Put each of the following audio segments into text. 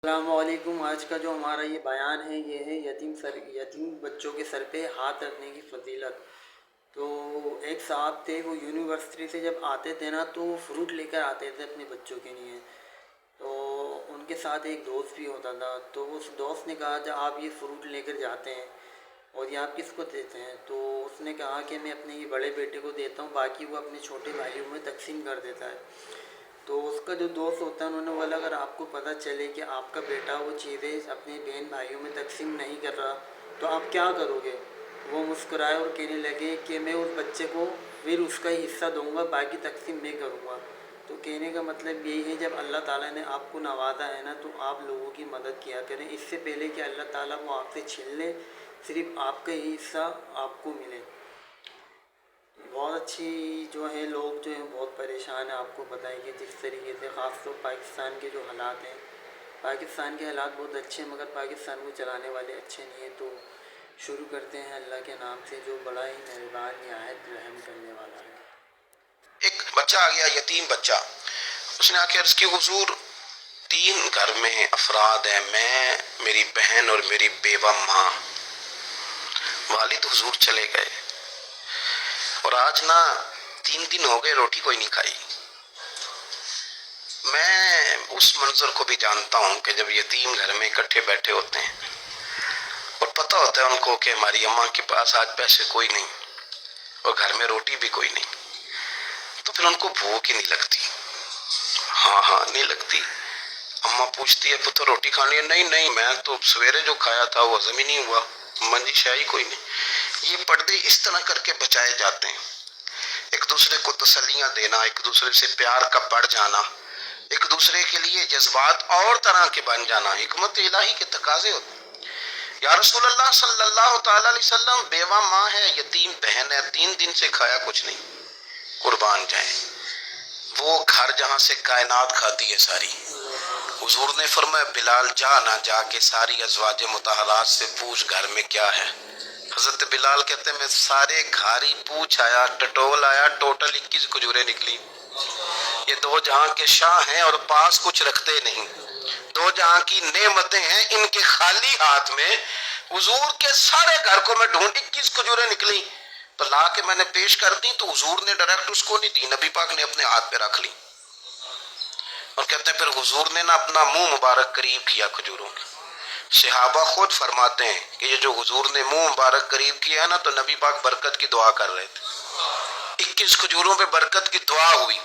السلام علیکم۔ آج کا جو ہمارا یہ بیان ہے یہ ہے یتیم بچوں کے سر پہ ہاتھ رکھنے کی فضیلت۔ تو ایک صاحب تھے، وہ یونیورسٹی سے جب آتے تھے نا تو فروٹ لے کر آتے تھے اپنے بچوں کے لیے۔ تو ان کے ساتھ ایک دوست بھی ہوتا تھا، تو اس دوست نے کہا جب آپ یہ فروٹ لے کر جاتے ہیں اور یہ آپ کس کو دیتے ہیں؟ تو اس نے کہا کہ میں اپنے یہ بڑے بیٹے کو دیتا ہوں، باقی وہ اپنے چھوٹے بھائیوں میں تقسیم کر دیتا ہے۔ تو اس کا جو دوست ہوتا ہے انہوں نے بولا اگر آپ کو پتہ چلے کہ آپ کا بیٹا وہ چیزیں اپنے بہن بھائیوں میں تقسیم نہیں کر رہا تو آپ کیا کرو گے؟ وہ مسکرائے اور کہنے لگے کہ میں اس بچے کو پھر اس کا ہی حصہ دوں گا، باقی تقسیم میں کروں گا۔ تو کہنے کا مطلب یہی ہے جب اللہ تعالیٰ نے آپ کو نوازا ہے نا تو آپ لوگوں کی مدد کیا کریں، اس سے پہلے کہ اللہ تعالیٰ وہ آپ سے چھین لے، صرف آپ کا ہی حصہ آپ کو ملے۔ بہت اچھی جو ہے لوگ جو ہیں بہت پریشان ہیں، آپ کو پتہ ہے کہ جس طریقے سے خاص طور پاکستان کے جو حالات ہیں، پاکستان کے حالات بہت اچھے ہیں مگر پاکستان کو چلانے والے اچھے نہیں ہیں۔ تو شروع کرتے ہیں اللہ کے نام سے جو بڑا ہی مہربان نہایت رحم کرنے والا ہے۔ ایک بچہ آ گیا، یتیم بچہ، اس نے آ کے عرض کی حضور 3 گھر میں افراد ہیں، میں، میری بہن اور میری بیوہ ماں، والد حضور چلے گئے اور آج نا 3 دن ہو گئے روٹی کوئی نہیں کھائی۔ میں اس منظر کو بھی جانتا ہوں کہ جب یتیم گھر میں اکٹھے بیٹھے ہوتے ہیں اور پتہ ہوتا ہے ان کو کہ ہماری اماں کے پاس آج پیسے کوئی نہیں اور گھر میں روٹی بھی کوئی نہیں، تو پھر ان کو بھوک ہی نہیں لگتی۔ ہاں نہیں لگتی۔ اماں پوچھتی ہے پتر روٹی کھانی ہے؟ نہیں نہیں، میں تو سویرے جو کھایا تھا وہ ہضم ہی نہیں ہوا، منجی شاہی کوئی نہیں۔ یہ پردے اس طرح کر کے بچائے جاتے ہیں، ایک دوسرے کو تسلیاں دینا، ایک دوسرے سے پیار کا بڑھ جانا، ایک دوسرے کے لیے جذبات اور طرح کے بن جانا، حکمت الہی کے تقاضے ہوتے ہیں۔ یا رسول اللہ صلی اللہ تعالی علیہ وسلم، بیوہ ماں ہے، یتیم بہن ہے، 3 دن سے کھایا کچھ نہیں، قربان جائیں وہ گھر جہاں سے کائنات کھاتی ہے ساری۔ حضور نے فرمایا بلال جا نہ جا کے ساری ازواج مطہرات سے پوچھ گھر میں کیا ہے۔ حضرت بلال کہتے ہیں میں سارے گھر ہی پوچھ آیا، ٹٹول آیا، ٹوٹل 21 کھجوریں نکلی۔ یہ 2 جہاں کے شاہ ہیں اور پاس کچھ رکھتے نہیں، 2 جہاں کی نعمتیں ہیں، ان کے خالی ہاتھ میں حضور کے سارے گھر کو میں ڈھونڈ 21 کھجوریں نکلی تو لا کے میں نے پیش کر دی، تو حضور نے ڈائریکٹ اس کو نہیں دی، نبی پاک نے اپنے ہاتھ پہ رکھ لی اور کہتے ہیں پھر حضور نے نا اپنا منہ مبارک قریب کیا کھجوروں کے۔ صحابہ خود فرماتے ہیں کہ یہ جو حضور نے منہ مبارک قریب کیا ہے نا تو نبی پاک برکت کی دعا کر رہے تھے، 21 کھجوروں پہ برکت کی دعا ہوئی۔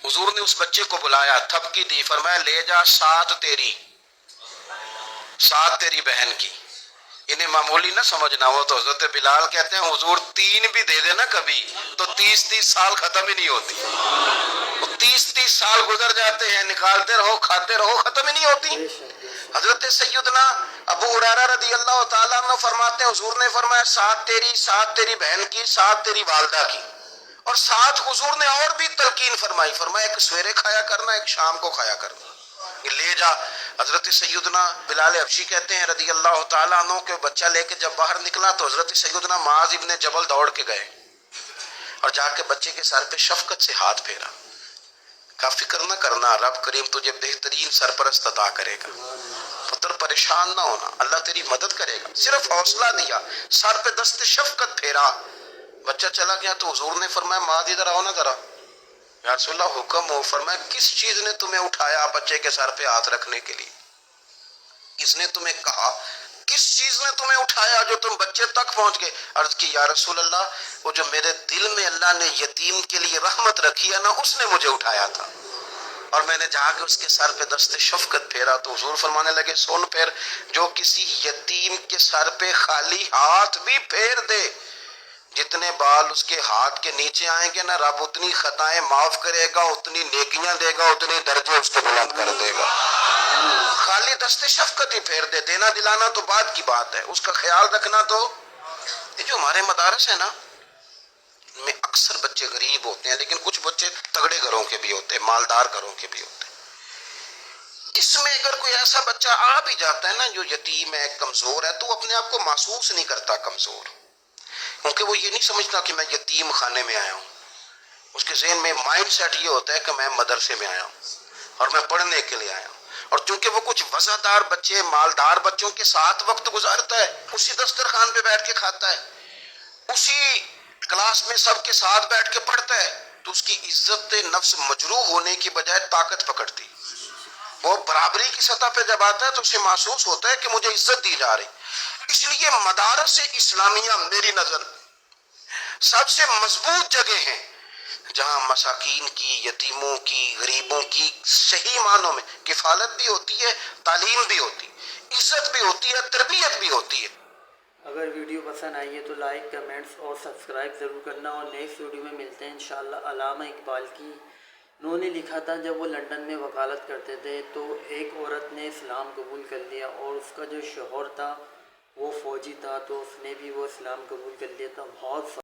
حضور نے اس بچے کو بلایا، تھپکی دی، فرمایا لے جا 7 تیری، 7 تیری بہن کی۔ انہیں معمولی نہ سمجھنا ہو تو حضرت بلال کہتے ہیں حضور 3 بھی دے دینا کبھی تو 30 سال ختم ہی نہیں ہوتی، 30 سال گزر جاتے ہیں، نکالتے رہو کھاتے رہو، ختم ہی نہیں ہوتی۔ حضرت سیدنا ابو ہریرہ رضی اللہ تعالیٰ عنہ فرماتے ہیں حضور نے فرمایا 7 تیری، 7 تیری بہن کی، 7 تیری والدہ کی، اور 7 حضور نے اور بھی تلقین فرمائی، فرمایا ایک سویرے کھایا کرنا، ایک شام کو کھایا کرنا، لے جا۔ حضرت سیدنا بلال حبشی کہتے ہیں رضی اللہ تعالیٰ عنہ کہ بچہ لے کے جب باہر نکلا تو حضرت سیدنا معاذ ابن جبل دوڑ کے گئے اور جا کے بچے کے سر پہ شفقت سے ہاتھ پھیرا، کا فکر نہ کرنا، رب کریم تجھے بہترین سرپرست عطا کرے گا، پتر پریشان نہ ہونا، اللہ تیری مدد کرے گا، صرف حوصلہ دیا، سر پہ دست شفقت پھیرا۔ بچہ چلا گیا تو حضور نے فرمایا معاذ ادھر آؤ نا ذرا۔ یا رسول اللہ حکم ہو۔ فرمایا کس چیز نے تمہیں اٹھایا بچے کے سر پہ ہاتھ رکھنے کے لیے؟ کس نے تمہیں کہا؟ کس چیز نے تمہیں اٹھایا جو تم بچے تک پہنچ گئے؟ عرض کی یا رسول اللہ وہ جو میرے دل میں اللہ نے یتیم کے لیے رحمت رکھی ہے نا اس نے مجھے اٹھایا تھا، اور میں نے جا کے اس کے سر پہ دست شفقت پھیرا۔ تو حضور فرمانے لگے سن پھر، جو کسی یتیم کے سر پہ خالی ہاتھ بھی پھیر دے، جتنے بال اس کے ہاتھ کے نیچے آئیں گے نا رب اتنی خطائیں معاف کرے گا، اتنی نیکیاں دے گا، اتنے درجے اس کو بلند کر دے گا۔ خالی دست شفقت ہی پھیر دے، دینا دلانا تو بعد کی بات ہے، اس کا خیال رکھنا تو۔ یہ جو ہمارے مدارس ہیں نا ان میں اکثر بچے غریب ہوتے ہیں لیکن کچھ بچے تگڑے گھروں کے بھی ہوتے ہیں، مالدار گھروں کے بھی ہوتے ہیں۔ اس میں اگر کوئی ایسا بچہ آ بھی جاتا ہے نا جو یتیم ہے، کمزور ہے، تو وہ اپنے آپ کو محسوس نہیں کرتا کمزور، کیونکہ وہ یہ نہیں سمجھتا کہ میں یتیم خانے میں آیا ہوں۔ اس کے ذہن میں مائنڈ سیٹ یہ ہوتا ہے کہ میں مدرسے میں آیا ہوں اور میں پڑھنے کے لیے آیا ہوں، اور چونکہ وہ کچھ وزادار بچے مالدار بچوں کے ساتھ وقت گزارتا ہے، اسی دسترخوان پہ بیٹھ کے کھاتا ہے، اسی کلاس میں سب کے ساتھ بیٹھ کے پڑھتا ہے، تو اس کی عزت نفس مجروح ہونے کی بجائے طاقت پکڑتی. وہ برابری کی سطح پہ جب آتا ہے تو اسے محسوس ہوتا ہے کہ مجھے عزت دی جا رہی. اس لیے مدارس اسلامیہ میری نظر سب سے مضبوط جگہ ہیں جہاں مساکین کی، یتیموں کی، غریبوں کی صحیح معنوں میں کفالت بھی ہوتی ہے، تعلیم بھی ہوتی ہے، عزت بھی ہوتی ہے، تربیت بھی ہوتی ہے. اگر ویڈیو پسند آئی ہے تو لائک، کمنٹس اور سبسکرائب ضرور کرنا، اور نیکسٹ ویڈیو میں ملتے ہیں انشاءاللہ. علامہ اقبال کی انہوں نے لکھا تھا جب وہ لندن میں وکالت کرتے تھے تو ایک عورت نے اسلام قبول کر لیا اور اس کا جو شوہر تھا وہ فوجی تھا، تو اس نے بھی وہ اسلام قبول کر لیا تھا. بہت